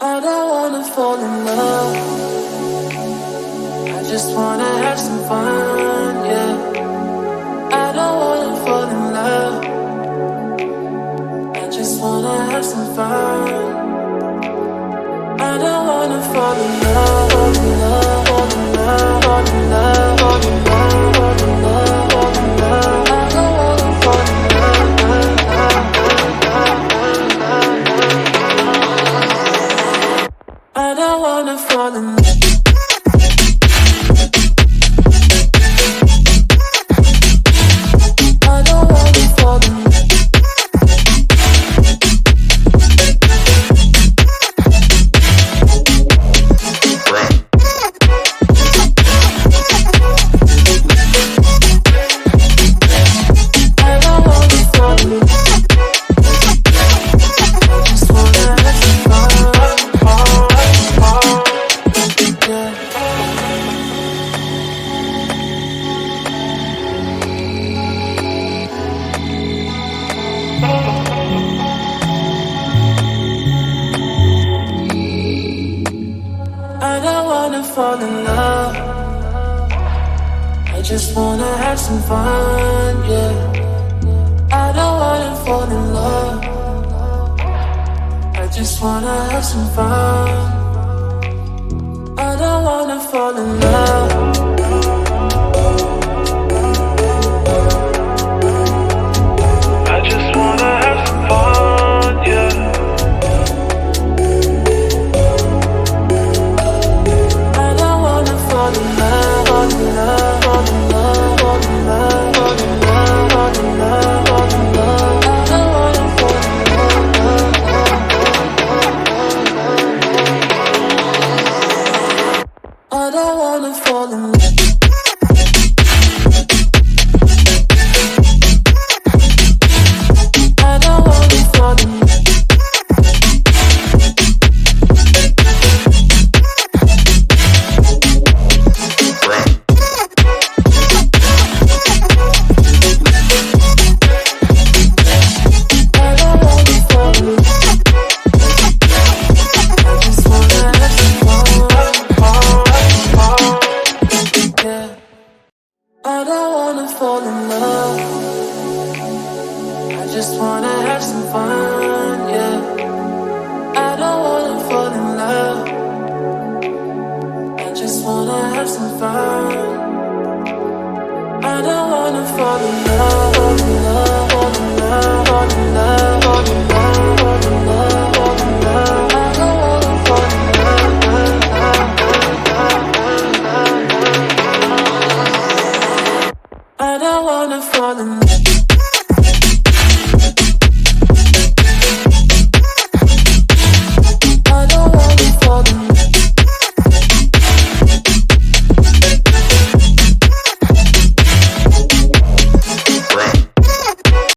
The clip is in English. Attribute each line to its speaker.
Speaker 1: I don't wanna fall in love. I just wanna have some fun, yeah. I don't wanna fall in love. I just wanna have some fun. I don't wanna fall in love, fall in love, fall in love, fall in love, fall in love, fall in love, fall in love. I don't wanna fall in love, I don't wanna fall in love. I don't wanna fall in love. I just wanna have some fun, yeah. I don't wanna fall in love. I just wanna have some fun. I don't wanna fall in love. I just wanna have some fun, yeah. Fall in love, fall in love, fall in love, fall in love, fall in love, fall in love, fall in love. I don't wanna fall in love. I don't wanna fall in love. I don't wanna fall in love. I don't wanna fall in love. I just wanna have some fun, yeah. I don't wanna fall in love. I just wanna have some fun. I don't wanna fall in love, fall in love, fall in love, fall in love, fall in love, fall in love, fall in love. I don't wanna fall in love. I don't wanna fall in love.